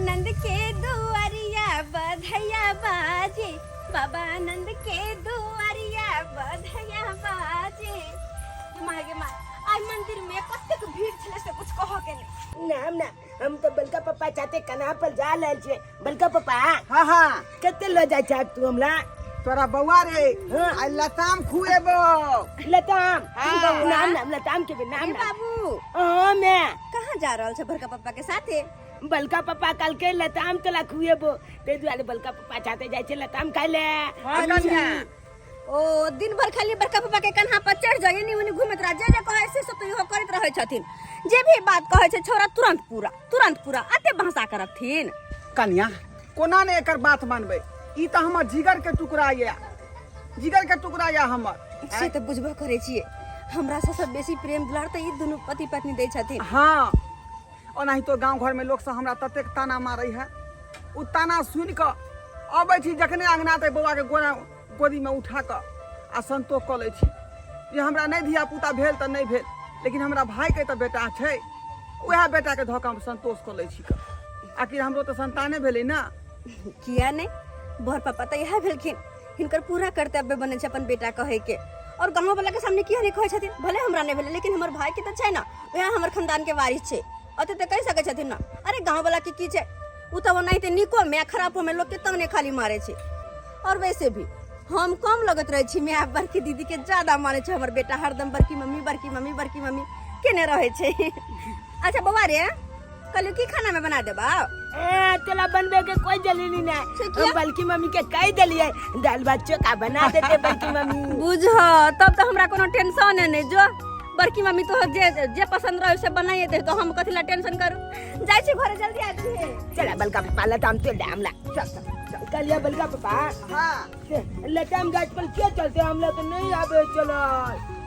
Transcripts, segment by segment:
आनंद के दुआरिया बधैया बाजे, बाबा आनंद के दुआरिया बधैया बाजे। मागे माँ आज मंदिर में कतेक भीड़ छले से कुछ कहो के नहीं। नाम ना हम तो बलका पप्पा चाहते कना पर जा लेल छे। बलका पप्पा हाँ हाँ कते ल जाय छा तू हमला? तोरा बउआ रे हाँ। आ लताम खुएबो। लताम हाँ। नाम नाम लताम के भी नाम नाम। बाबू हां मैं कहाँ जा रहल छे बड़का पप्पा के साथे? बलका पप्पा कल के लताम तला खुएबो ते दुआरे बलका पप्पा चाहते जाय छे लताम खाय ले। कन्या ओ दिन भर खाली बड़का पप्पा के कन्हा पर चढ़ जाए नी उनी घूमत रह जे कहे से सब तो इहो करत रहै छथिन। जे भी बात कहे छे छोरा तुरंत पूरा अते भाषा करथिन। कन्या कोना ने एकर बात मानबे? ई त हमर जिगर के टुकड़ा या हमर। से तो बुझबो करे छिए हमरा से बेसी प्रेम दुलार त ई दुनु पति पत्नी दै छथिन। हाँ ओनाही तो गांव घर में लोग सब हमरा ततेक ताना मारै है। उ ताना सुन क अबै छी जखने अंगना ते बउआ के गोदी में उठा क आ संतोष क लै छी जे हमरा नहीं धिया पुता भेल त नहीं भेल, लेकिन हमरा भाई के त बेटा छै, उहे बेटा के धोखा में संतोष क लै छी। आखिर हमरो तो संताने भेलै ना। किया नहीं बर पापा तो यह भेलखिन, हिनकर पूरा कर्तव्य बने छे अपन बेटा कहे के। और गांव वाला के सामने किया नहीं कहे छथिन भले हमरा नहीं भेले, लेकिन हमर भाई के तो छै ना, वह हमर खानदान के वारिस छे। अते तो कह सके छथिन ना अरे गांव वाला के की छे उ तो नहीं ते निको में खराब में लोग के तंगने खाली मारे छे। और वैसे भी हम कम लगत रहे छी, मैं बड़की दीदी के ज्यादा माने छे। हमर बेटा हरदम बड़की मम्मी केने रहे छे। अच्छा बउआ रे कल की खाना में बना देबा? तेला बनबे के कोई जल्दी नहीं है। बल्कि मम्मी के कह दलिए दाल भात चोखा बना देते बल्कि मम्मी। बुझ तब तो हमरा कोनो टेंशन है नहीं। जो बड़की मम्मी तो जे पसंद रहे से बनाइए दे, तो हम कथिला टेंशन करू। जाय छी घरे जल्दी आ छी। चला बलका पप्पा लताम तेल डामला चल कलिया बलका पप्पा। हाँ लताम गाछ पर क्या चलते हमला तो नहीं आबे। चलो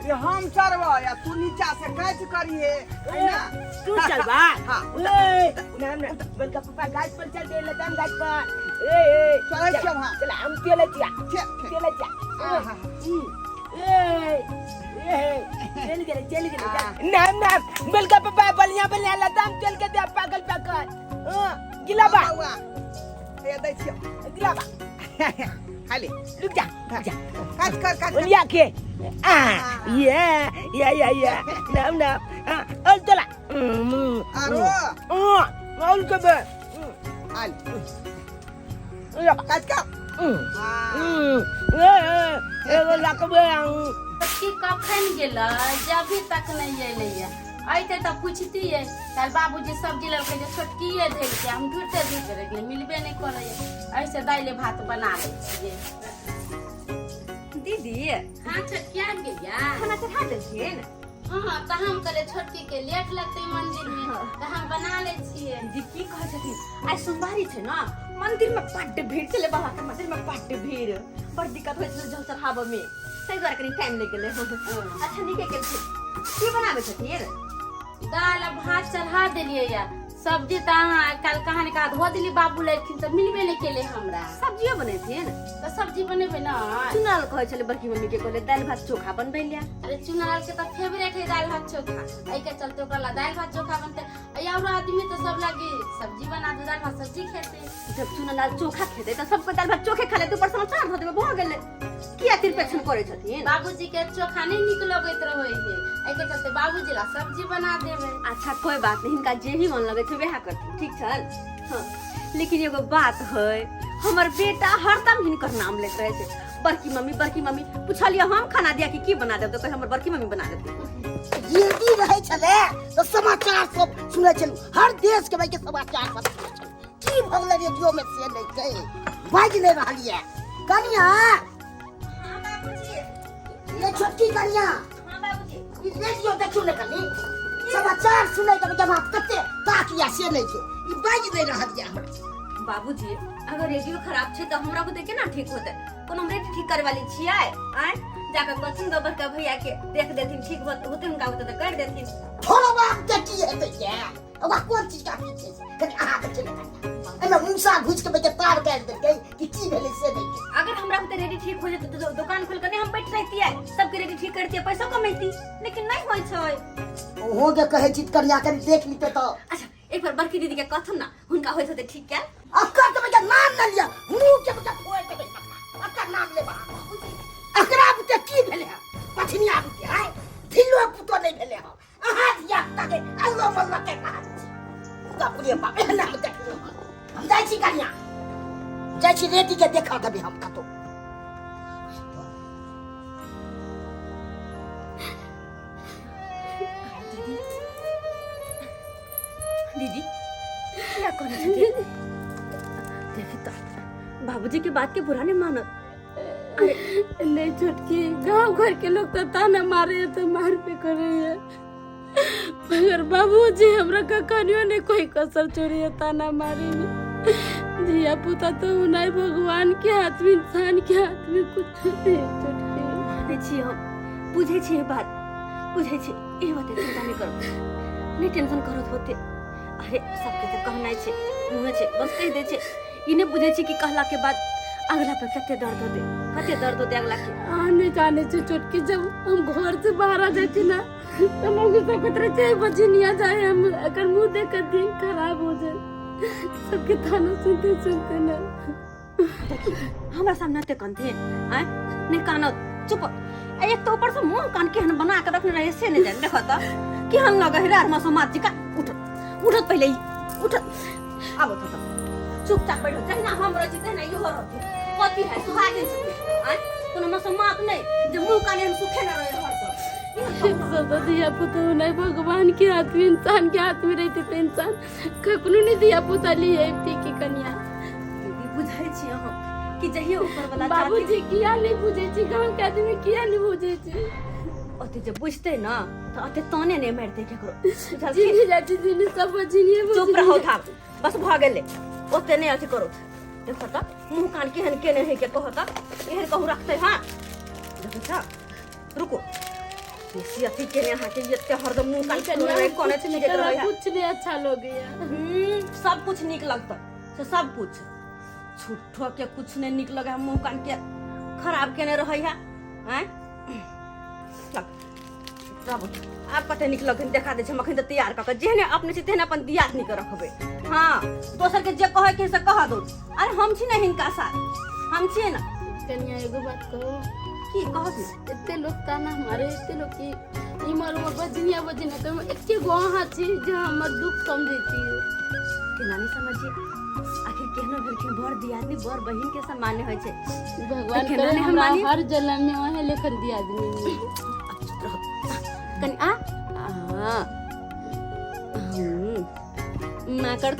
ये हम चढ़बो या तू नीचा से कैच करिए ना। तू चल बा। हाँ ना ना बलका पप्पा गाछ पर चल दे लताम गाछ पर। ए चल चल। हाँ चला हम तेल चिया हाँ हाँ चल गए नाम नाम बलका पप्पा बलिया लताम चल के दे पागल पागल। गिला बा ये दे छियो गिला बा खाली रुक जा काट कर ओलिया के या नाम नाम और चला आरो और के बे आल या काट का एगो लकबे की कखन गेल जभी तक नहीं अइले ऐते तो पूछती है कल बाबूजी सब्जी ललके जे छोटकीए धैल के हम ढूंढते रह गेल मिलबे नहीं करे। ऐसे दाइले भात बना ले छिए। दीदी हां छोटकिया गेलिया खाना चढ़ा देलखिन? हां त हम करे छोटकी के लेट लगते मंदिर में त हम बना ले छिए। जी की कहे छथिन आज सोमवारी छे ना, मंदिर में बड्ड भीड़ चले। बाबा के मंदिर में बड्ड भीड़, बड़ दिक्कत होय छे जल चढ़ाबे में, सही द्वारा कनी टाइम लग गेले। अच्छा निके के की बनाबे छथिन? दाल भात चढ़ा देलिए या सब्जी त कल कहानी का धो दिली बाबू लेखिन त मिलबे नहीं केले हमरा। सब्जियो बनेथिन त सब्जी बनेबे ना। चुनाल कहे छले बड़की मम्मी के कहले दाल भात चोखा बनबे लिया। अरे चुनाल के त फेवरेट है दाल भात चोखा, एई के चलते ओकरा दाल भात चोखा बनते। और आदमी तो सब लगे सब्जी बना दे, दाल भात सब्जी खेते। जब चुनाल चोखा खेते त सबको दाल भात चोखे खा ले, तू पर समाचार भ देबे भ गेले। किया तिरपेक्षण करे छथिन? बाबूजी के चोखा नहीं निक लगैत रहे है, एई के चलते बाबूजी ला सब्जी बना देबे। अच्छा कोई बात नहीं, इनका जे भी मन लगे छे वह करथिन, ठीक छल। हां लेकिन एगो बात है, हमर बेटा हरदम हिनकर नाम लेत रहे छे बड़की मम्मी। पूछलिए हम खाना दिया कि की बना देब तो कहे हमर बड़की मम्मी बना देती। ये भी रहे छले तो समाचार सब सुने चलू, हर देश के भाई के समाचार सब सुने चलू। की भगले रेडियो में से नहीं गए बाज ले रहलिए कनिया। हां बाबूजी। ये छोटी कनिया। हां बाबूजी। ई रेडियो देखो न कनी समाचार सुने के जब आप कते ताकिया से नहीं के ई बाज ले रहलिए हमरा। बाबूजी अगर रेडियो खराब छे तो हमरा को देखे ना ठीक होते, कोनो हम रेडियो ठीक करे वाली छियै? आय जाकर कथिन गोबर का भैया के देख देथिन, ठीक होते उनका होते तो कर देथिन। थोड़ा बात देखी है तो ये अब कौन चीज का पीछे से कनी आ के चले एमे मुंसा घुस के बेटे तार काट दे गई कि की भेले से नहीं। अगर हमरा होते रेडी ठीक हो जाते तो दुकान खोल के हम बैठ रहती है, सबके रेडी ठीक करती है, पैसा कमाती, लेकिन नहीं होय छै। हो के कहे चित करिया कर देख लीते तो। अच्छा एक पर बड़की दीदी के कथम ना हुनका होइत होते ठीक क्या अक्का तो बेटा नाम न लिया मुंह के बेटा फोड़ के बेटा अक्का नाम ले बा अकरा बुते की भेले है पछनिया बुते है ढिलो पुतो नहीं भेले है अहाँ दिया ताके अल्लाह मल्ला के कहा का पुलिया बा एना मत हम जाई छी कन्या जाई छी रेडी के देखा तभी हम कतो दीदी क्या कहना चाहती है देखी तो बाबूजी की बात के बुरा नहीं मानो नहीं छोटकी गांव घर के लोग तो ताना मारे तो मार पे करे है मगर बाबूजी हमरा का कनियो ने कोई कसर छोड़ी है ताना मारे में धिया पुता तो नहीं भगवान के हाथ में इंसान के हाथ में कुछ नहीं छोटकी माने छी हम बुझे छी बात बुझे छी ए बात चिंता नहीं करो नहीं टेंशन करो होते अरे सबके तो कहना छे मुँह छे बस कह दे छे इने बुझे छी कि कहला के बाद अगला पे कते दर्द होते अगला के आने जाने से छोटकी जब हम घर से बाहर आ जाती ना तो मौके से कतरे चाहे बची नहीं आ जाए हम अगर मुंह देखकर दिन खराब हो जाए सबके ताना सुनते सुनते ना हमरा सामने ते कंथे आ नहीं कानो चुप एक तो ऊपर से मुंह कान के हन बना के रखने रहे से नहीं जाने देखो तो कि हम लगा हिरा और समाज जी का उठो पहले ही उठ अब तो चुपचाप बैठो चाहे ना हम रची चाहे ना यो रहती पति है सुहागिन से आ कोनो मसमात नहीं जो मुंह कान हम सुखे ना रहे हर सब दिया पुता नहीं भगवान के हाथ में इंसान के हाथ में रहते तो इंसान कखनो नहीं दिया पुता लिए की कन्या दीदी बुझाई छी हम कि जहिए ऊपर वाला बाबूजी किया नहीं बुझे छी गांव के आदमी किया नहीं बुझे छी ओते जब बुझते ना तो ओते तोने नहीं मारते केकरो जीनी जाती जीनी सब जीनी चुप रहो था बस भागले ओते नहीं अथी करो देखो तो मुंह कान के हन के नहीं के कहो तो एहर कहू रखते हां देखो था रुको इसी अथी के ने हां के ये हरदम मुंह कान के नहीं कोने से निकल रहा है कुछ नहीं अच्छा लग गया सब कुछ निक लगता से सब कुछ झूठो के कुछ नहीं निक लगा मुंह कान के खराब के नहीं रही है हैं आप पते निकल देखा दे हम तो तैयार कर जेहने अपने से तेहने अपन दियाद नहीं कर रखबे हां दोसर के जे कहे के से कह दो अरे हम छी नहीं हिनका साथ हम छी ना कन्या एगो बात कहो की कहो तू इतने लोग ताना हमारे इतने लोग की इमर में बजनिया बजना कम एके गो हाथ छी जे हमर दुख समझे छी के नानी समझी आखिर केहनो भेलखिन बड़ दियादनी बड़ बहिन के सम्मान होय छै भगवान करे हमरा हर जन्म में वहे लेखन दियादनी कनी आ मैं कर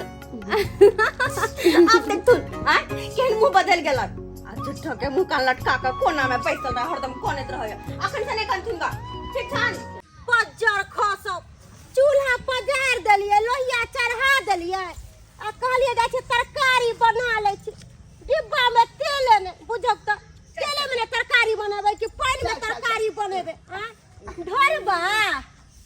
अब देख तू आ केहन मुंह बदल गेल आ झूठो के मुंह का लटका के कोना में पैसा दा हरदम कोनेत रहय अखन से नहीं कंथिनगा ठीक छान पज्जर खसो चूल्हा पजार देलिए लोहिया चढ़ा देलिए आ कहलिए जाय छै तरकारी बना ले छी डिब्बा में तेल ने बुझब त तेल में तरकारी बनाबे कि पानी में तरकारी बनेबे हां ढोरबा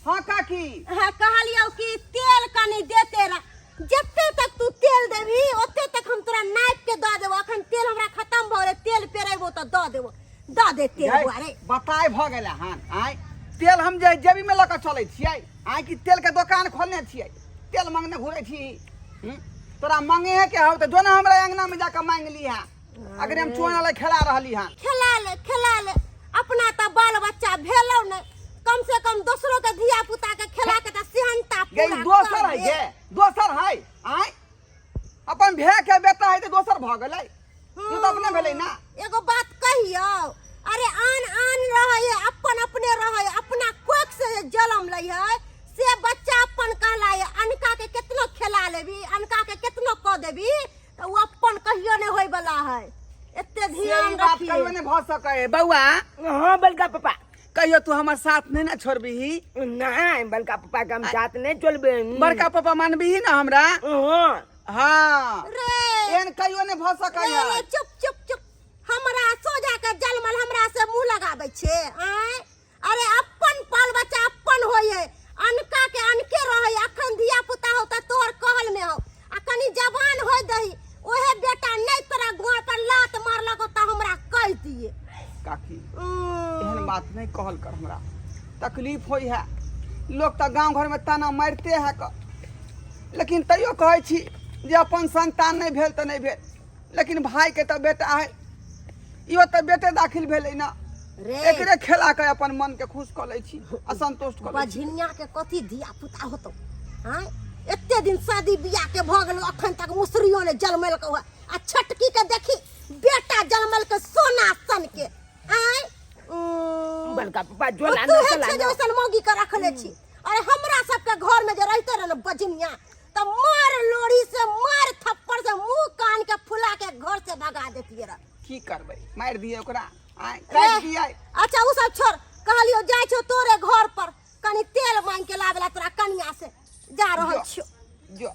हाँ काकी हां कहलियो कि तेल कनी देते रह जत्ते तक तू तेल देबी ओते तक हम तोरा नाप के द देबो अखन तेल हमरा खत्म भ गेलै तेल पेरेबो त द देबो द दे तेल बुआरे बताय भ गेलै हन आय तेल हम जे जेबी में लक चलै छियै आय कि तेल के दुकान खोलने छियै तेल मांगने घुरै छी तोरा मांगे है के हो त जो ना हमरा अंगना में जाके मांग ली है अगर हम चोना ले खेला रहली हन खेला ले अपना त बाल बच्चा भेलौ न कम से कम दूसरों के धिया पुता के खेला के त सेहनता पूरा दोसर है ये दोसर है आय अपन भे के बेटा है त दोसर भ गेलै तू त अपने भेलै ना एगो बात कहियो अरे आन रहे अपन अपने रहे अपना कोख से जन्म लै है से बच्चा अपन कहलाए अनका के कितनो खेला लेबी अनका के कितनो क देबी त वो अपन कहियो नहीं होय वाला है एते ध्यान रखिए कहियो नहीं भ सकै बौआ हाँ बलका पापा कहियो तू हमर साथ नहीं ना छोड़बीही नहीं बलका पापा के हम साथ नहीं चलबे बड़का पापा मानबीही ना हमरा हाँ हाँ रे एन कहियो नहीं भ सकै है चुप चुप चुप हमरा सोजा के जन्मल हमरा से मुंह लगाबै छे आय अरे अपन पाल बच्चा अपन होय है अनका के अनके रहे अखन धिया पुता हो त तोर कहल में हो आ कनी जवान होय दही ओहे बेटा नहीं तोरा गोड़ पर लात मारलको त हमरा कह दिए काकी एहन बात नहीं कहल कर हमरा तकलीफ होई है लोग त गांव घर में ताना मारते है क लेकिन तैयो कहै छी जे अपन संतान नहीं भेल तो नहीं भेल, लेकिन भाई के तो बेटा है, इहो तो बेटे दाखिल भेलै ना, रे एकरे खेला के अपन मन के खुश कर लै छी, असंतुष्ट कर लै छी। बझिनिया के कथी धिया पुता होतो हैं? एते दिन शादी बियाह के भ गेल, अखन तक मुसरियो ने जलमल के हुआ। आ छटकी के देखी बेटा जलमल के सोना सन के हैं? बड़का पापा जो तू लाना है चला छे जैसन मौगी के रखले छी। अरे हमरा सबके घर में जे रहते रहे न बजनिया, त मार लोड़ी से मार थप्पड़ से मुंह कान के फुला के घर से भगा देतिए रे। की करबै, मार दिए ओकरा, आय काट दिए। अच्छा उ सब छोड़, कहलियो जाय छो तोरे घर पर कनी तेल मांग के लावेला तोरा कनिया से, जा रहल छियो। जो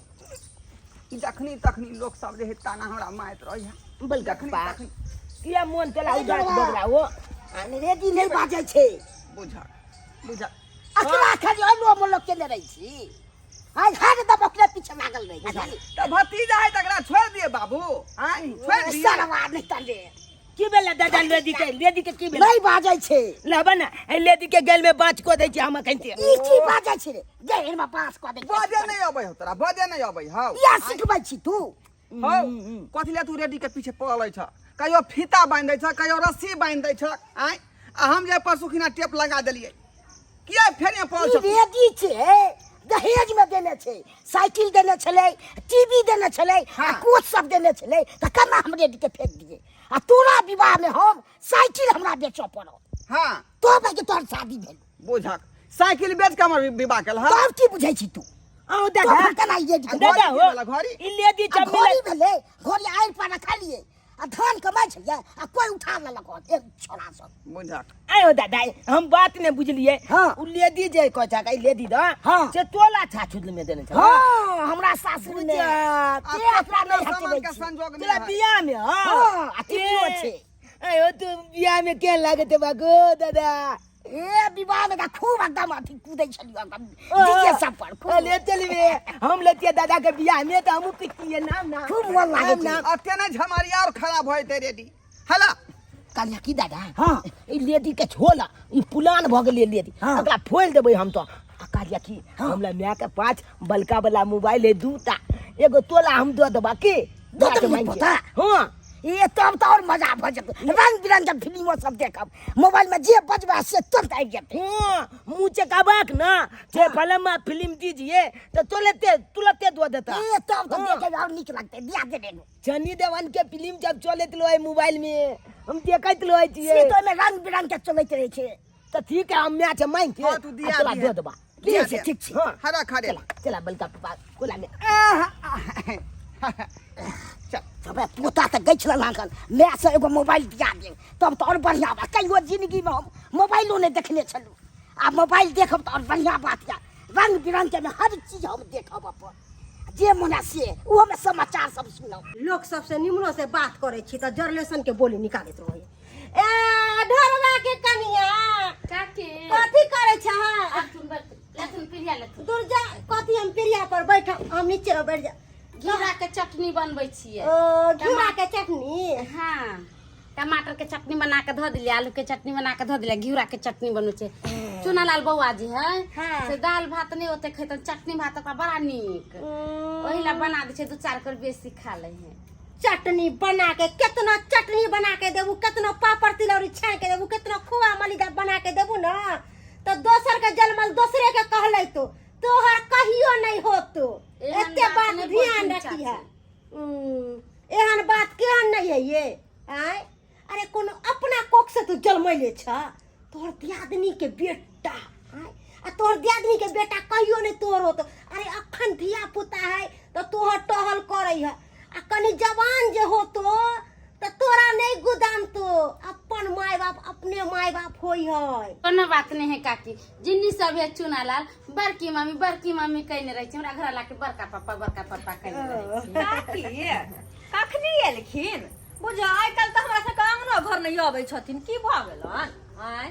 जखनी तखनी लोग सब जे ताना हमरा मारत रहै, बड़का जखनी पापा तखनी किया मन चला उदास बगला हो। अंग्रेजी नहीं बाजै छे, बुझा बुझा अकरा खाली अनो मोलक के ले रही छी। आज हर दम ओकरे पीछे लागल रही छी। तो भतीजा है तकरा छोड़ दिए बाबू, आय छोड़ दिए। सरवा नहीं तले की बेला दादा लेडी के की बेला नहीं बाजै छे। लबा ना ए लेडी के गेल में बाँच को दै छी हम कहिते। ई की बाजै छे रे? गहर में पास क दे। बजे नहीं अबै हो तोरा, बजे नहीं अबै हौ। या सिखबै छी तू। हौ कथि ले तू रेडी के पीछे पड़ल छ? कहियो फीता बांध दै छ, कहियो रस्सी बांध दै छ, आय आ हम जे पशुखिना टेप लगा देलिए, किया फेर यहाँ पड़ल छ? रेडी छे, दहेज में देने छे, साइकिल देने छले, टीवी देने छले, आ कोच सब देने छले, त केना हम रेडी के फेंक दिए? आ तोरा विवाह में हम साइकिल हमरा बेचो पड़ो। हां तो भाई के तोर शादी भेल। बुझक साइकिल बेच के हमर विवाह केल ह। तब की बुझै छी तू? आओ तो दादा केना रेडी के दादा हो वाला घड़ी ई लेडी आ जब घोड़ी भेले, घोड़ी आइल पर रखा लिए, आ धान कमाइ छलिए, आ कोई उठा लेलक एक छोरा सब। बुझक आयो दादा हम बात ने बुझलिए। हाँ। उ लेडी जे कहता का लेडी द हाँ। से तोला था छुदल में देने छ। हां हमरा सासुर में आ ते अपना नहीं सामान हटबै के छी। संजोग तेरा नहीं है। बियाह में हां हां आ टीवीओ छे। आयो तू बियाह में के लागत बागो दादा। ए विवाह में खूब एकदम अथी कूदै छलियो एकदम डीजे सब पर खूब ले चलबे हम लेतिए दादा के बियाह में त हम पिटिए नाम ना खूब मन लागे छे। अते नहीं झमारिया और खराब होय ते रेडी हला। कहलिया की दादा हां ई लेडी के छोला ई पुलान भ गेलै लेडी हाँ। एकरा फोड़ देबै हम तो। आ कहलिया की हमरा माय के 5 बलका वाला मोबाइल है 2टा, एगो तोला हम दे देबा की दे देबही पता? हां ये तब तो और मजा भ जत। रंग बिरंग के फिल्मो सब देखब, मोबाइल में जे बजबा से तुरंत आ जेते। हां मुंह चकाबाक ना जे फिल्म दीजिए तो तुलते दो देता। ए तब तो देखे और नीक लगते, दिया दे देनु। सनी देओल के फिल्म जब चलत लो है मोबाइल में हम देखत लो है से तो में रंग बिरंग के चलैत रहे छे। तो ठीक है हम मैच मांग के हाँ, तू दिया चला दिया। दे देबा। दिया ठीक है, दिया। ठीक छे। हाँ। हरा खा चला चला बलका पापा कोला में चल सबे पोता त गई छल लागल, मैं से एगो मोबाइल दिया दे तब तो और बढ़िया बात। कहियो जिंदगी में हम मोबाइलो नहीं देखने छलू, आ मोबाइल देखब तो और बढ़िया बात या। रंग बिरंग के में हर चीज हम देखब अपन जे मना से वो में समाचार सब सुनब। लोग सबसे निमनो से बात करे छी त जर्नलिस्टन के बोली निकालत रहे। ए ढोरवा के कनिया काकी कथी करे छ? लथुन पिरिया लथुन दूर जा, कथी हम पिरिया पर बैठ, हम नीचे बैठ जा। घिउरा के चटनी बनबै छियै। ओ घिउरा के चटनी। हाँ टमाटर के चटनी बना के धो दिलिए, आलू के चटनी बना के धो दिलिए, घिउरा के चटनी बनू छे। चुनालाल बौआ जी है हाँ। से दाल भात नहीं होते खेत, चटनी भात ओकरा बड़ा नीक ओही ला बना दे छे, 2-4 कर बेसी खा ले है। चटनी बना के कितना चटनी बना के देबू, कितना पापड़ तिलौरी छान के देबू, कितना खोआ मलिदा बना के देबू ना, तो दोसर के जलमल दोसरे के कहले तो तोहर कहियो नहीं होतो। एहन एते बात बात नहीं ध्यान बोलती रखी है। चाची। एहन बात केहन नहीं है ये? आय अरे कोनो अपना कोख से तू जलमैले छ, तोहर दियादनी के बेटा आय आ तोहर दियादनी के बेटा कहियो नहीं तोहर होतो। अरे अखन धिया पुता है तो तोहर टहल करे है, आ कनी जवान जे होतो तो तोरा नहीं गुदान तो अपन माय बाप अपने माय बाप होई है। कोनो बात नहीं है काकी, जिन्नी सब है चुनालाल बड़की मम्मी कहने रही हमरा घर लाके बड़का पापा कहने रही। काकी कखनी एलखिन? बुझ आइ काल्हि तऽ हमरा सबके अंगनो घर नहीं अबै छथिन, की भऽ गेलन? आय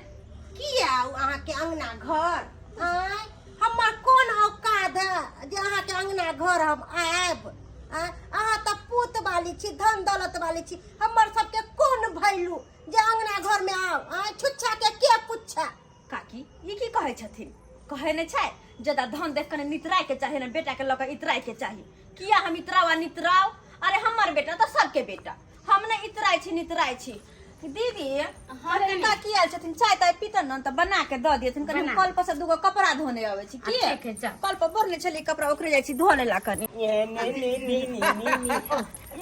किया अहाँ के अंगना घर? आय हमर कोन औकात है जे अहाँ के अंगना घर हम आएब? अहाँ तो पूत वाली छी, धन दौलत वाली छी, हमर सबके कोन भैलू जे अंगना घर में आओ? आय छुच्छा के पुच्छा? काकी ये की कहै छथिन? कहै नहि छै ज्यादा धन देख कर नितराय के चाहे ना बेटा के लगा इतराय के चाहे किया हम इतराव नितराव अरे हमर बेटा तो सबके बेटा हम ना इतराय छी नितराय छी दीदी अरे का की आल छथिन चाय ताय पीतन न त बना के द दियथिन करे हम कल पर से दुगो कपड़ा धोने आवे छी की ठीक है, जा। कल पर बोरले छली कपड़ा ओकरे जाय छी धोले ला कनी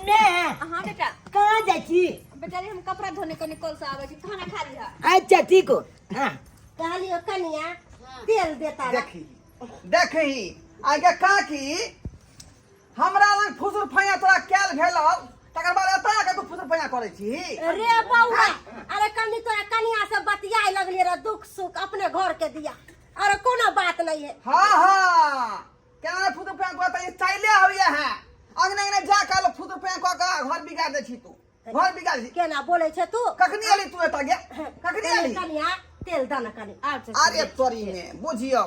मैं हां बेटा कहाँ जाइ छी बेचारी हम कपड़ा धोने कनी कल से आवे छी खाना खा लिहा अच्छा ठीक हो हाँ कहलियो कनिया तेल देता रह। देखी आगे का की हमरा लग फुसुर फैया तोरा कैल भेलौ तकर बाद एता के तू फुसुर फैया करे छी रे बौआ अरे कनी तोरा कनिया से बतियाए लगले रे दुख सुख अपने घर के दिया अरे कोनो बात नहीं है हाँ केना फुसुर फैया को त स्टाइले होइए है अगने जा काल फुसुर फैया को का घर बिगाड़ दे छी तू घर बिगाड़ छी केना बोले छे तू कखनी आली तू एता गे कखनी आली कनिया तेल दाना कनी अरे तोरी में बुझियो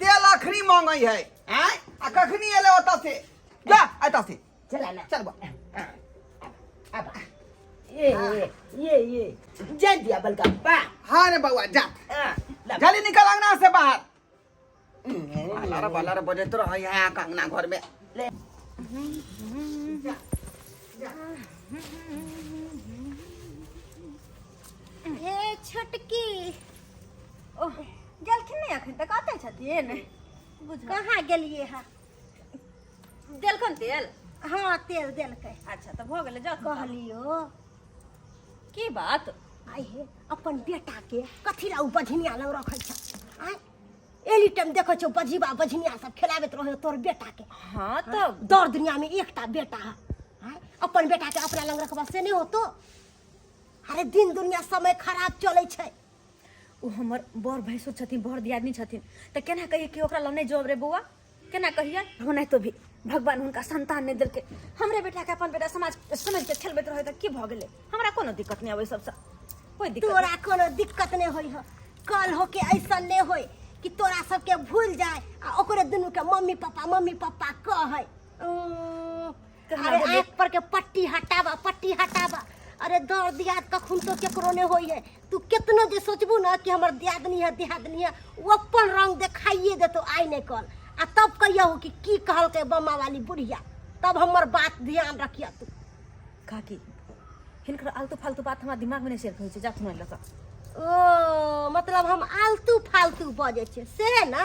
तेल आखरी मांगई है हैं आ कखनी एले ओता से जा एता से चला ना चल बा अब ये जा दिया बलका बा हाँ रे बउआ जा हाँ जल्दी निकल अंगना से बाहर बाला बजे तो रहा है अंगना घर में ए छटकी ओह गेलखिन नहीं अखन तक आते छथिन बुझ कहाँ गेलिए है देलखन तेल हाँ तेल देलकै अच्छा तो भ गेले जा कहलियो की बात आई हे अपन बेटा के कथी ला बझनिया लग रखै छ आय एनी टाइम देखै छौ बझिबा बझनिया सब खेलाबैत रहे तोर बेटा के हाँ तो दौड़ दुनिया में एकटा बेटा है आय अपन बेटा के अपना लग रखबा से नहीं होतो अरे दिन दुनिया समय खराब चलै छै उ हमर बड़ भैंसो छथिन बड़ दियादनी छथिन त केना कहिए कि ओकरा लग नहीं जोब रे बउआ केना कहिए होना तो भी भगवान हुनका संतान नहीं देलके हमरे बेटा के अपन बेटा समाज समझ के खेलबैत रहे त की भ गेले हमरा कोनो दिक्कत नहीं आवे सबसे कोई दिक्कत तोरा कोनो दिक्कत नहीं होई हो कल हो के ऐसा नहीं होई कि तोरा सबके भूल जाए आ ओकरे दुनू के मम्मी पापा कहे अरे आँख पर के पट्टी हटावा अरे दौड़ दियाद कखुन तो केकरो नहीं होई है तू कितनो जे सोचबू ना कि हमर दियादनी है वो अपन रंग दिखाइए देतो आइ नहीं कल आ तब कहियो कि कहल के बम्मा वाली बुढ़िया तब हमर बात ध्यान रखिया तू काकी हिनकर आलतू फालतू बात हमरा दिमाग में नहीं सेट होई छै जा सुनै लगा ओ मतलब हम आलतू फालतू बजे छे से ना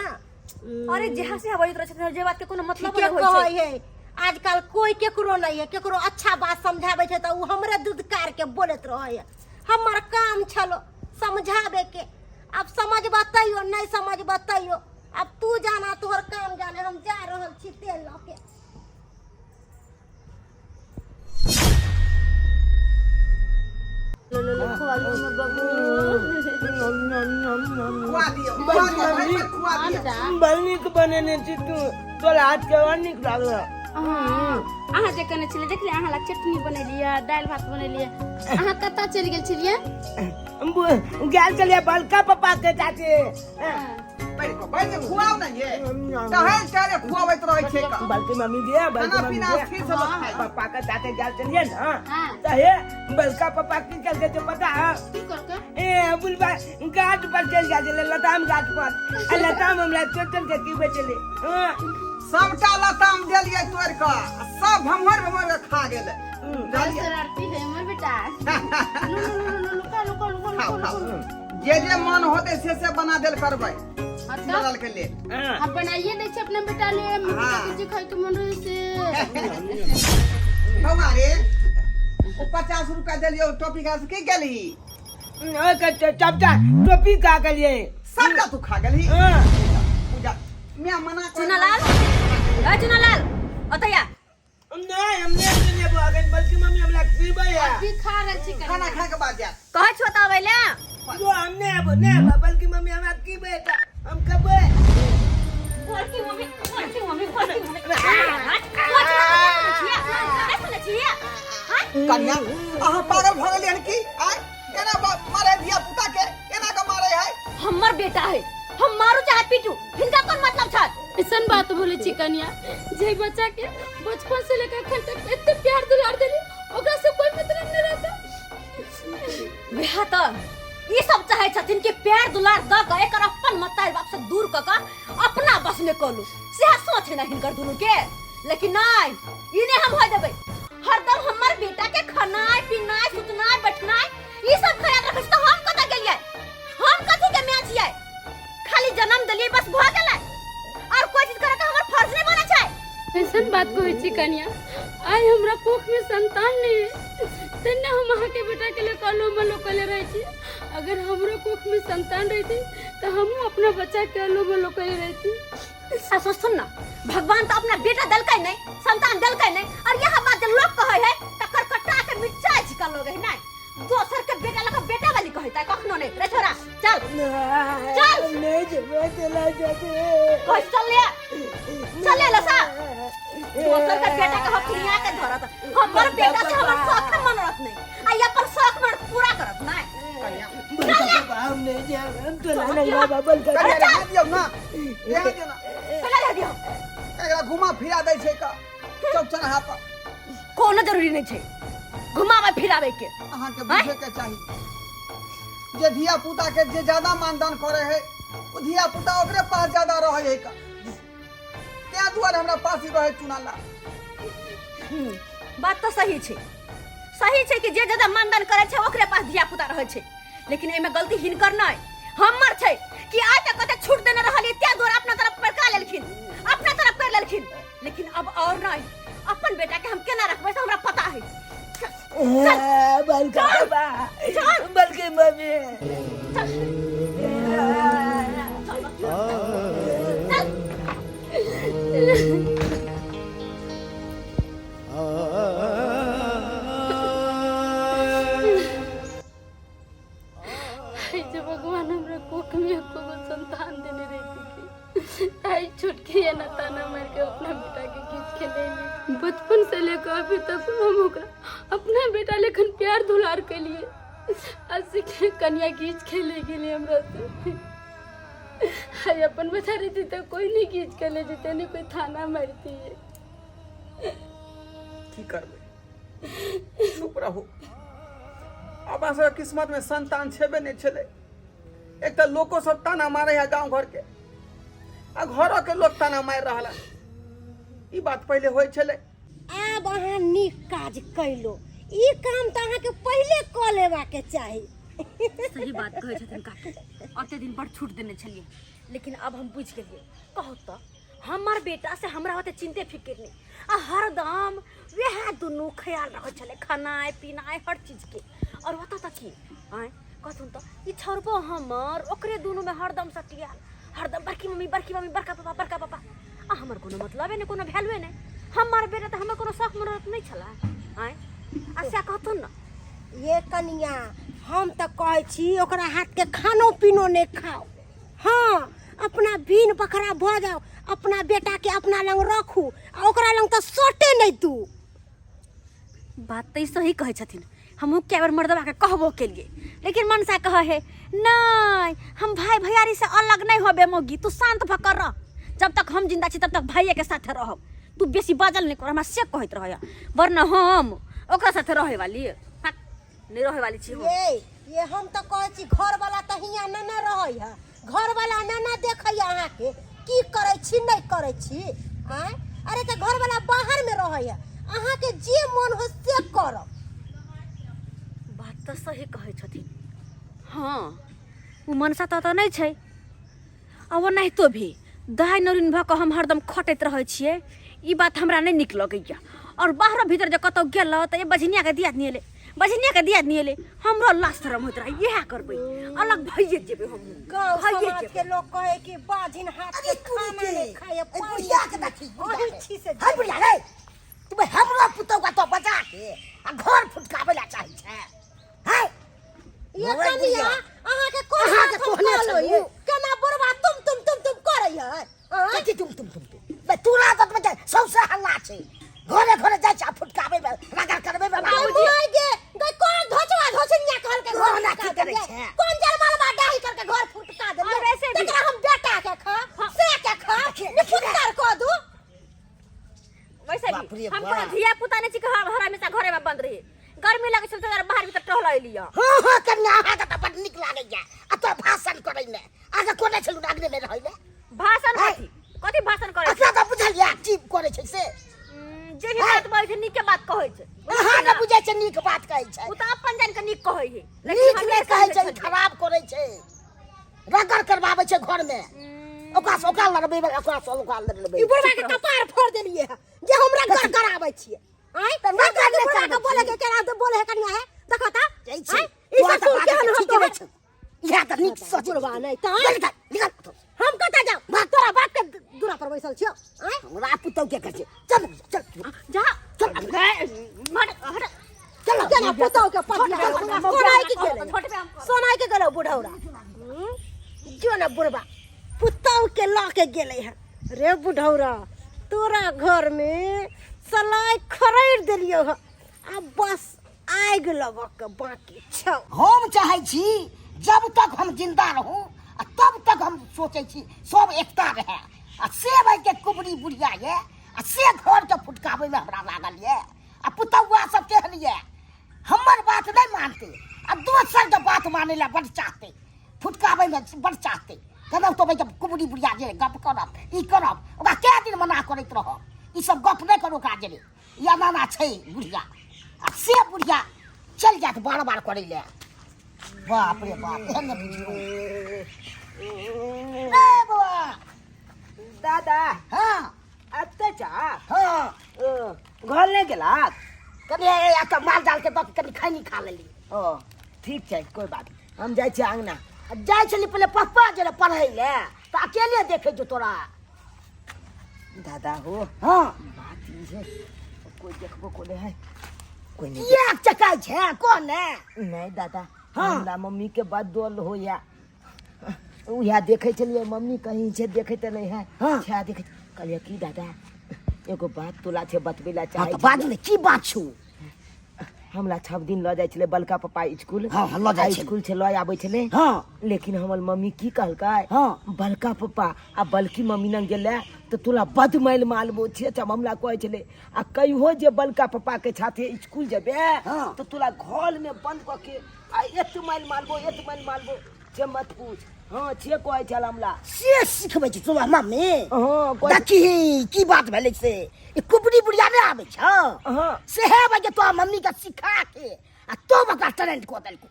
अरे जेहा से हवाई तरह छथिन जे बात के कोनो मतलब ठीके नहीं होई कहै छै है आजकल कोई केकरो नहीं है केकरो अच्छा बात समझावे छे त उ हमरे दुदकार के बोलत रहे है हमर काम छलो समझावे के अब समझ बताइयो नहीं समझ बताइयो अब तू जाना तोहर काम जाने हम जा रहल छी तेल ल के खुआ दियो खुआ दियो बलनी के बनेने छी तू तोरा हाथ के और निक लागल अहाँ जे कने छलिए देखलिए अहाँ ला चटनी बनेलिए दाल भात बनेलिए अहाँ कतऽ चलि गेल छलिए गैल चलिए बलका पापा के चाचे बैठ के खुआओ ना ये कहे करे खुआबैत रहे छे का बल्कि मम्मी दिया बल्कि खाना मम्मी पीना दिया फिर से खाए पापा का चाचे गैल चलिए ना हाँ। तो ये बलका पापा की चल के जो पता है की करके ए बुलबा गाछ पर चल गया लताम गाछ पर लताम हमरा चल के की बेचले सबटा लताम देलिए तोड़ के सब भमर के खा गेले शरारती है हमर बेटा लुका जे मन होते से बना देल करबै अच्छा मरल के ले अब बनाइए दै छै अपने बेटा ले जी खाइ के मन रहे से बउआ रे ओ 50 रुपया देलियो टोपी का से की गेली चपटा टोपी का गलिए सबटा तू खा गेली पूजा मैं मना कर चुनालाल अतया नहीं हमने सुने बगन बल्कि मम्मी हमरा पीबे है अभी खा रहल छी खाना खा के बाद जा कहै छो त अबैले जो हमने अब ने बल्कि मम्मी हमरा पीबे है हम कबे बोलकी मम्मी कन्या अहाँ पागल भ गेलियै हन की आय केना मारे धिया पुता के केना के मारे है हमर बेटा है हम मारू चाहे पीटू हिनका कोन मतलब छ ऐसन बात बोले छी कन्या जे बच्चा के बचपन से लेकर अखन तक इतने प्यार दुलार देली ओकरा से कोई मतलब नहीं रहता वेहा त ये सब चाहे छथिन कि प्यार दुलार द के एकर अपन मताई बाप से दूर क अपना बस में कलू से सोच है ना हिनकर दुनू के, लेकिन नहीं इने हम होय देबै। हरदम हमर बेटा के खानाय पीनाय सुतनाय बैठनाय ई सब ख्याल रखै त हम कत गेलियै, हम कथि के मैच छियै, खाली जन्म देलियै बस भ गेलै और कोई चीज करे के हमर फर्ज नहीं बनै छै। ऐसन बात कहै छी कन्या, आइ हमरा कोख में संतान नहीं है तन्ने हम अहाँ के बेटा के लिए कलो मलो कले रहे छी। अगर हमरो कोख में संतान रहती तो हम अपना बच्चा के अलो मलो कले रहती। सासु सुन ना, भगवान तो अपना बेटा दलकै नहीं, संतान दलकै नहीं, और यह बात जो लोग कहै है तकर कटा के मिर्चाई छिका लोग है नहीं, दोसर के बेटा लगा बेटा वाली कहै त कखनो नहीं। रे छोरा चल चल नहीं जब चला जाते कह चल ले लसा दोसर के बेटा के हथिया के धरत, हमर बेटा से हमर शौक मनरत नहीं, आ अपन शौक मन पूरा करत नहीं। हम नहीं जाब, हम तो नहीं बाबा बलका अरे रह दियो ना, रह दियो ना, चला जा दियो, एकरा घुमा फिरा दै छै का चौक चौराहा पर। कोनो जरूरी नहीं छै घुमावे फिरावे के। अहाँ के बुझे के चाही जे धिया पुता के जे ज्यादा मानदान करे है ओ धिया पुता ओकरे पास ज्यादा रहे है का, त्या दुआरे हमरा पास ही रहे चुनाला। बात तो सही छै कि जे ज्यादा मानदान करे छै ओकरे पास धिया पुता रहे छै, लेकिन एमे गलती हिनकर नहीं हमर छै कि आज तक कते छूट देने रहलिए त्या दुआरे अपना तरफ पर का लेलखिन, अपना तरफ कर लेलखिन, लेकिन अब और नहीं, अपन बेटा के हम केना रखबै से हमरा पता है। बलका बाबा बलके मम्मी जो भगवान हमरा कोख में एको गो संतान देने रहती थी, आई छूट के ये ना ताना मार के अपना बेटा के खींच के ले ली। बचपन से लेकर अभी तक हम ओकरा अपना बेटा लेखन प्यार दुलार के लिए अस्सी के कन्या खींच के ले गेली हमरा से। आई अपन बता रही थी तो कोई नहीं खींच के ले जेते, नहीं कोई थाना मारती है। की करबे, चुप रहो। अब अहाँ किस्मत में संतान छेबे नहीं छले, एक तो लोको सब ताना मारे है गांव घर के, आ घरों के लोग ताना मार रहा। ई बात पहले होय छले। अब अहाँ नीक काज कैलो, ई काम तो अहाँ के पहले क लेबा के चाही। सही बात कहै छथिन काकी, ओते दिन बड़ छूट देने छलिए, लेकिन अब हम बुझ गेलिए। कहो तो हमर बेटा से हमरा होते चिंते फिक्र नहीं, आ हरदम वह दुनू ख्याल रखे छले खानाय पीनाय हर चीज के। और बता तक की आय कहथुन तो ई छरबो हमर ओकरे दुनू में हरदम सटियाल, हरदम बड़की मम्मी बड़का पापा आ हमर कोनो मतलबे नहीं, कोनो वैल्यूए नहीं। हमर बेटा त हमर कोनो शौक मनरत नहीं छला आय आ से कहथुन न। ये कनिया हम तो कहै छी ओकरा हाथ के खानो पीनो नहीं खाओ, हाँ अपना बीन बकरा भ जाओ, अपना बेटा के अपना लंग रखू, आ ओकरा लंग तो सोटे नहीं तू। बात तो सही कहे छथिन, हमहू क्या बार मर्दवा के कहबो के लिए, लेकिन मनसा कहे है नहीं हम भाई भैयारी से अलग नहीं होबे मोगी, तू शांत भकर रह, जब तक हम जिंदा छी तब तक भाइये के साथ रहब, तू बेसी बाजल नहीं कर, हमरा से कहत रह, वरना हम ओकरा साथ रहे वाली नहीं रहे वाली छी। ये हम तो कहै छी घर वाला तो हियां न रहै है, घर वाला न देखै अहाँ के की करै छी नहीं करै छी आय। अरे तो घर वाला बाहर में रहै है, अहाँ के जे मन हो से करब। बात तो सही कहे छथिन, हाँ उ मनसा तो नहीं छै, आ वो नहीं तो भी दाई नरिन भ के हम हरदम खटैत रहै छियै, ई बात हमरा नहीं निक लगैया। और बाहर भीतर जे कतौ गेल त ए बझनिया के दियाद नियले हमरो लाज शरम होत रह, यह करबै अलग भइए जेबे हम गांव भइए समाज जेबे। के लोग कहे कि बाजिन हाथ के खाना नहीं खाए, बुढ़िया के देखी ओही छी से हाय बुढ़िया रे, तुम हमरा पुतौ का तो बचा के आ घर फुटकावे ला चाहि छै। हाय ये कनिया अहाँ के कोन हाथ कोहने लो ये केना बरबा तुम करै है कथि तुम बे तोरा तो बता सबसे हल्ला छै, घरे जाय छै फुटकावे में रगड़ करबे बाबूजी मोय गे गई कोन धोचनिया कहल के घर ना फुटका की करे देबै, छै। कोन जलमालवा डाही करके घर फुटका देबै, और वैसे भी- तकरा हम बेटा के खा से के खा निफुटकार क दू। वैसे बाप भी रे हम बाप। कोनो धिया पुता नहीं छी कि हर हमेशा घरे में बंद रही, गर्मी लगे छै त बाहर भीतर टहला एलिया। हां कन्या अहाँ के तो बड निक लागैया, आ तो भाषण करै ने आगे कोने छलु आगने में रहै ने भाषण हाय। कथी के नीक के बात कहै छै अहाँ न बुझै छै नीक बात कहै छै उ त अपन जान के नीक कहै है नीक नहि कहै छै खराब करै छै रगड़ करबाबै छै घर में ओकरा से ओकरा लड़बै ओकरा से ओकरा लड़बै ई बुढ़वा के कपार फोड़ देलिए जे हमरा घर कराबै छियै आइ त रगड़ ले के बोले के केना तो बोले है कनिया है देखो त जाइ छै ई सब तू केहन होतो छै इहा त नीक सोच बुढ़वा नहीं त निकल हम कता जाऊ बात तोरा बात के दूरा पर बैसल छियो आइ हमरा पुतौ के कहै छै चल चल जा चल मर हट चल केना पुतौ के पटिया सोनाई के गेलै छोटे पे हम सोनाई के गेलो बुढ़ौरा जो ना बुढ़वा पुतौ के ला के गेले है रे बुढ़ौरा तोरा घर में सलाई खरीद देलियो है अब बस आग लबक के बाकी छौ हम चाहे छी जब तक हम जिंदा रहूं तब तक हम सोचे छी सब एकता रहे आ से भाई के कुबरी बुढ़िया ये आ से घर के फुटकावे में हमरा लागल ये आ पुतौआ सब केहन ये हमर बात नहीं मानते आ दोसर के बात माने ला बड़ चाहते फुटकावे में बड़ चाहते कहना तो भाई जब कुबरी बुढ़िया जे गप करब ई करब ओकरा कै दिन मना करैत रहब ई सब गप नहीं करो ओकरा जे या नाना छै बुढ़िया आ से बुढ़िया चल जात बार बार करे ले बाप रे बाप एहन न बुझियो ए बाबा दादा हां अत्ते चा हां घर नहीं गेला कनी आ त माल डाल के दत कनी खैनी खा लेली ओ ठीक छै कोई बात नहीं। हम जाय छी आंगना जाय छली पहले पप्पा जे पढ़ै ले त अकेले देखे जो तोरा दादा हो हां बात ई है कोई देखबो कोले है कोई नहीं ये चकाई छै कोन है नहीं दादा हाँ। हमरा मम्मी के बात दोल हो या उहा देखे चलिए मम्मी कहीं से देखे तो नहीं है हाँ। छा देखे कहलिए की दादा एगो बात तोला छे बतबेला हां चाहे त बाद में की बात छु हमरा 6 दिन ल जाय छले बलका पापा स्कूल हाँ, हाँ, लऽ जाइ छलै। स्कूल से ल आबै छले हां लेकिन हमर मम्मी की कहलकै हाँ। बलका पापा आ बलकी मम्मी न गेले तो तोला बद माइल मालबो छे जब हमला कहै छले आ कहियो जे बलका पापा के साथे स्कूल जेबे हाँ। तो तोला घर में बंद क के आ एत माइल मालबो जे मत पूछ हां छे कहै छल हमला से सिखबै छी तोरा मम्मी हां कोइ देखी की बात भेलै से ई कुबरी बुढ़िया नहीं आबै छ हां से है भाई तोरा मम्मी के सिखा के आ तो बका टैलेंट को देलको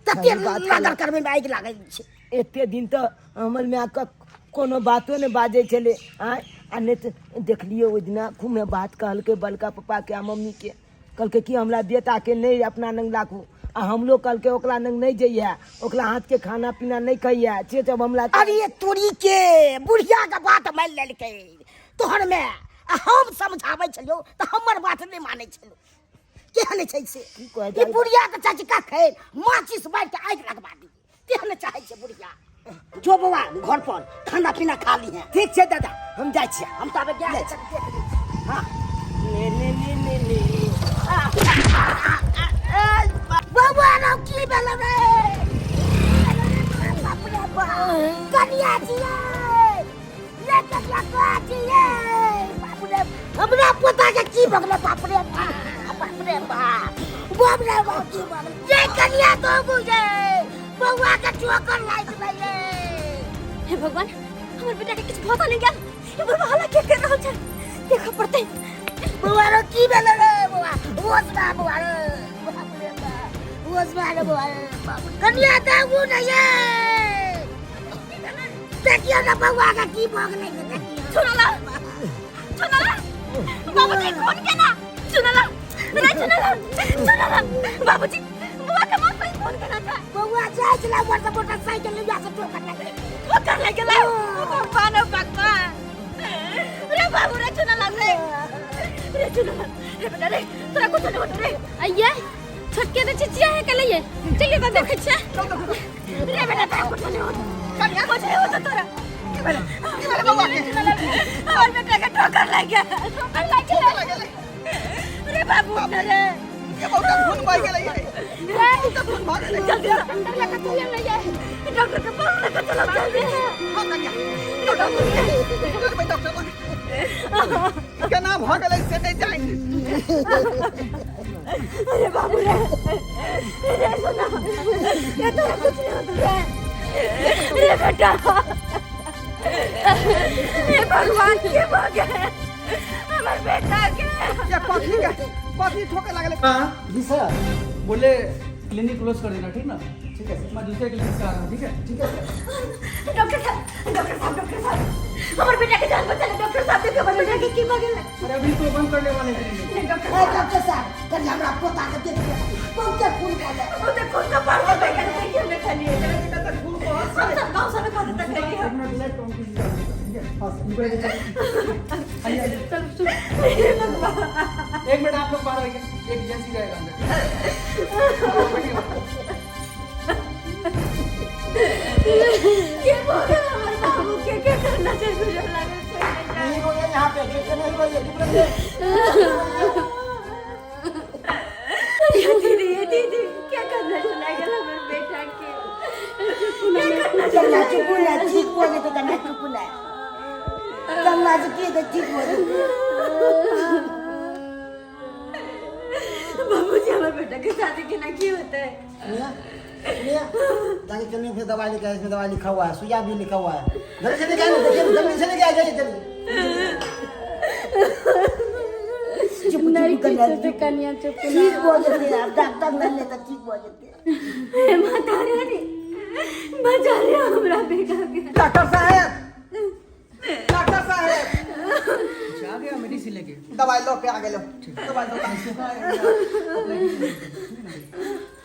तते सही बात लागल करबे में आगि लागल छै एते दिन तो हमर माय का कोनो बातो ने बाजे छले आ ने देखलियो ओइ दिना खूब में बात कहलके बलका पापा के आ मम्मी के कहलके कि हमरा बेटा के नहीं अपना नंग लाखू आ हम लोग कहलके ओकरा नंग नहीं जइया ओकरा हाथ के खाना पीना नहीं कहिया से जब हमला अरे तोरी के बुढ़िया के बात मान लेलकै तोहर में आ हम समझाबै छलियो त हमर बात नहीं मानै छलो केहन छै से की कहै ई बुढ़िया के चचका खैर माचिस बार के आगि लगबा दी केहन चाहे छै बुढ़िया जो बउआ घर पर खाना पीना खा ली है ठीक छै दादा हम जाइ छी हम ताबे गया है देख ली हां ले बउआ रो की भेल रे बाप रे बाप कनिया छियै ले कनिया छियै बाप रे हमरा पता के की भगले बाप रे बाप की भगले जे कनिया तो बुझे बउआ के ठोकर लाग गए हे भगवान हमर बेटा के किछ पता नहीं गया ये बुढ़वा हला के कर रहल छै देखो पड़ते बउआ रो की भेल रे बउआ होश बा बउआ रे बाप रे बाप होश बा रे बउआ रे बाप कनिया दाऊ नहीं है देखियो ना बउआ का की भगले सुनला बाबूजी फोन केना सुनला बाबूजी बुआ के मां से फोन केना था बउआ जाय छला मोटरसाइकिल ले जा से ठोकर लग गेला बानो पक्का रे बाबू रे सुनला रे बेटा रे तोरा कुछ नहीं होत रे अइये छोटके तो चिचिया है कल ये चलिए तो देखे छे रे बेटा तोरा कुछ नहीं होत कन्या कुछ नहीं होत तोरा बाबा और बेटा का ठोकर लग गया रे बाबू रे ये बहुत खून बह गेलै है तो खून बह गेलै जल्दी अंदर लेके चले ले जाए डॉक्टर के पास लेके चलो जल्दी हां कन्या डॉक्टर केना भ गेलै से नहीं जानि अरे बाबू रे सुना ये तो कुछ नहीं होता रे बेटा हे भगवान के भागे हमर बेटा के ये कथी ठोके लगले? जी सर। बोले क्लिनिक क्लोज कर देना, ठीक ना? ठीक है, मैं दूसरे क्लिनिक से आ रहा हूँ, ठीक है? ठीक है सर। डॉक्टर साहब हमर बेटा के जान बचा ले। डॉक्टर साहब के हमर बेटा के की भगल है? अरे अभी तो बंद करने वाले हैं क्लिनिक। नहीं डॉक्टर ए डॉक्टर साहब कल हमरा पोता के देख के बहुते खून कर ले। साहब तो खुद का पार कर के देखिए हमने खाली है। मेरा बेटा तक खून बहुत सब गांव सब कह देता है एक मिनट लेट करो, ठीक है? हाँ, निकल जाइए। आइए, चल सुन। एक मिनट आप लोग बाहर आइए, एक एजेंसी रहेगा अंदर। बैठिए। ये भगल हमर बाबू के क्या करना चाहिए मुझे लगे नहीं रोइए यहाँ पे, कैसे नहीं रोइए, चुप रहिए। दीदी क्या करना चाहिए हमर बेटा के? चलना चुप ना ठीक हो जेते कन्या चुप ना। चलना से की तो ठीक हो जेते। बाबूजी हमारे बेटा के शादी के ना की होता है? मियाँ, जाके क्लिनिक से दवाई लेके आए, इसमें दवाई लिखा हुआ है, सुइया भी लिखा हुआ है। जल्दी से लेके आइए, देखिए जल्दी से लेके आ जाइए जल्दी। चुप नहीं चुप कन्या ठीक कन्या चुप ठीक हो जेते। अब डॉक्टर न ले तो ठीक हो जेते। हे माता रानी बचा ले हमरा बेटा के। डॉक्टर साहब, डॉक्टर साहब, अच्छा, आ गया मेडिसिन लेके। दवाई लो के आगे लो। दवाई लो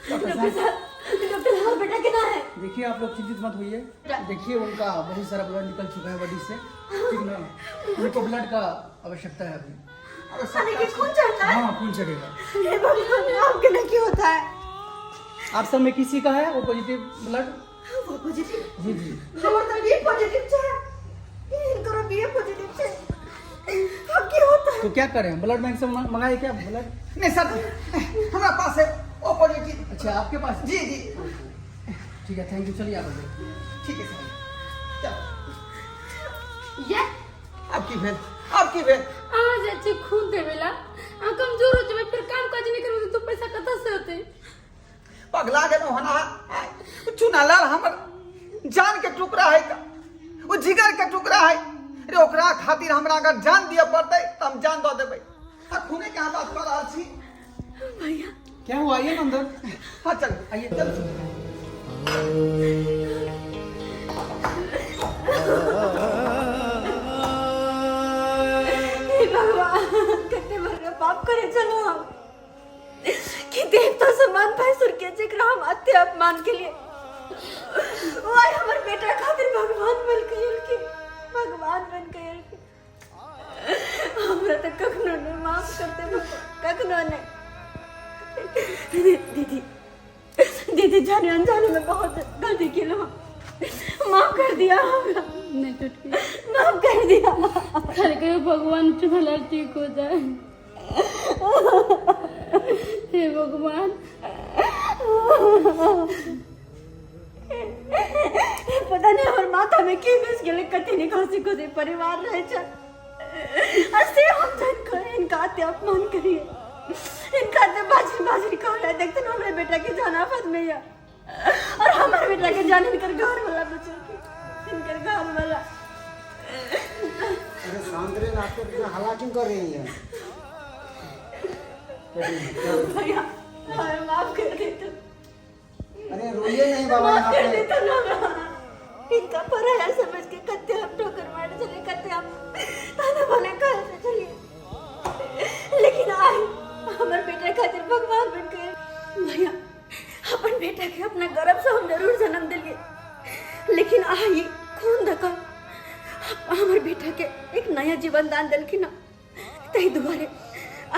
डॉक्टर हमारा बेटा के ना है? देखिए आप लोग चिंतित मत होइए। देखिए उनका बहुत सारा ब्लड निकल चुका है बॉडी से, ठीक ना? उनको ब्लड का आवश्यकता है अभी। खाने के खून चढ़ता है? हाँ, खून चढ़ेगा। हे भगवान आपके ना क्यों होता है? आप सब में किसी का है वो पॉजिटिव ब्लड? वो पॉजिटिव जी जी। हमारा तो बी पॉजिटिव है। इनका बी पॉजिटिव है। अब क्या होता है? तो क्या करें, ब्लड बैंक से मंगाए क्या ब्लड? नहीं सर, हमारे पास है ओ पॉजिटिव। अच्छा, आपके पास? जी जी ठीक है, थैंक यू। चलिए आप लोग। ठीक है सर। चलो ये आपकी भेल आज अच्छे खून देवेला आ कमजोर हो जावे, फिर काम काज नहीं करबे तो पैसा कतऽ से होते? पगला गेलो हना। चुना लाल हमर जान के टुकड़ा है का, वो जिगर के टुकड़ा है रे। ओकरा खातिर हमरा अगर जान दिए पड़ते तो हम जान दो देबै। खूने के बात कर रहा छी भैया क्या हुआ? आइए ना अंदर। हाँ चल आइए। चल। हे भगवान कितने बड़े पाप करे चलो हम कि देवता समान भैंसुर के जिक्र हम अत्य अपमान के लिए ओए हमर बेटा खातिर भगवान बन गइल के भगवान बन गइल के हमरा तक कखनो ने माफ करते कखनो ने। दीदी जाने अनजाने में बहुत गलती की लो, माफ कर दिया हमरा। नहीं टूट माफ कर दिया। खर के भगवान तुम्हारा ठीक हो जाए। हे भगवान, पता नहीं हमारे माथा में की घुस गेले कति नहीं खुशी खुशी परिवार रहे छ असे हम जन को इनका अत्य अपमान करिए, इनका अत्य बाजी कहो रहे। देखते ना हमारे बेटा के जान आफत में या और हमारे बेटा के जान इनकर घर वाला बच्चे के इनकर घर वाला। अरे सांद्रे नाश्ते में हल्ला क्यों कर रही है? भैया हमें माफ कर दे तो, अरे रोइए नहीं बाबा माफ यहाँ कर दे पे। तो ना। इनका पराया समझ के कत्ते हम ठोकर मार चले, कत्ते हम ताना भले कह से चलिए, लेकिन आज हमारे बेटे खातिर भगवान बन गए। भैया अपन बेटा के अपना गर्भ से हम जरूर जन्म दिलिए, लेकिन आई खून धक्का हमारे बेटा के एक नया जीवन दान दिलखिन ना, तही दुआरे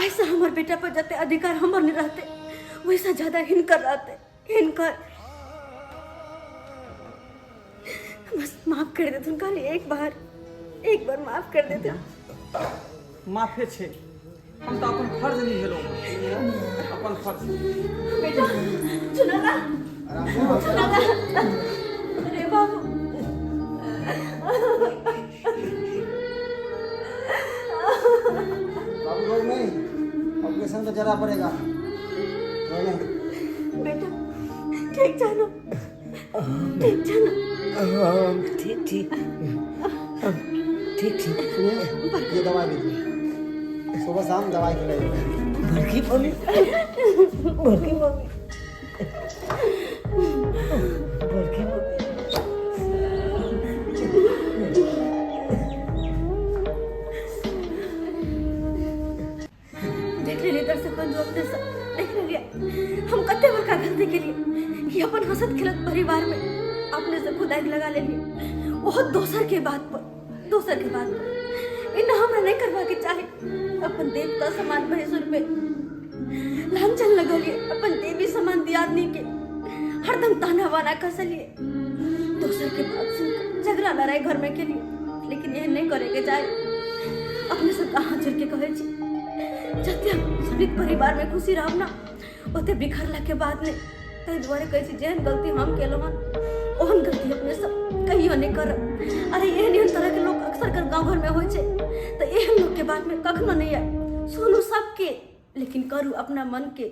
ऐसा हमारे बेटा पर जते अधिकार हमर नहीं रहते वैसा ज्यादा हिनकर रहते। हिनकर बस माफ कर दे तुम, खाली एक बार माफ कर देते। माफे छे, हम तो अपन फर्ज नहीं हेलो, अपन फर्ज। बेटा सुना ना, अरे बाबू बाबू रोज नहीं, ऑपरेशन तो जरा पड़ेगा। रोज नहीं। बेटा ठीक जाना, ठीक जाना। ठीक ठीक ठीक ठीक। ये दवा लीजिए। सुबह शाम दवाई खिलाई। बड़की मम्मी बड़की मम्मी बड़की मम्मी देख लेली दर्शक बंधु अपने सब देख लेलिए हम कते बड़का गलती के लिए कि अपन हंसत खेलत परिवार में अपने से खुद आग लगा लेली बहुत दोसर के बात पर इन हमरा नहीं करवा के चाहे अपन देवता समान भैंसुर पे लांछन लगलिए अपन देवी समान दियादनी के हरदम ताना बाना कसलिए दोसर के बात सुन झगड़ा लड़ाई घर में के लिए लेकिन यह नहीं करे के चाहे अपने सब कहाँ जोड़ के कहे छी जते संयुक्त परिवार में खुशी रहब ना ओते बिखरला के बाद ने तै दुआरे कहै छी जेहन गलती हम केलहुँ हन ओहन गलती अपने सब कहियो नहीं करब। अरे एहन तरह के लोग अक्सर कर गाँव घर में होइ छै तो एहन लोग के बात में कखनो नहीं आए सुनू सबके लेकिन करू अपना मन के।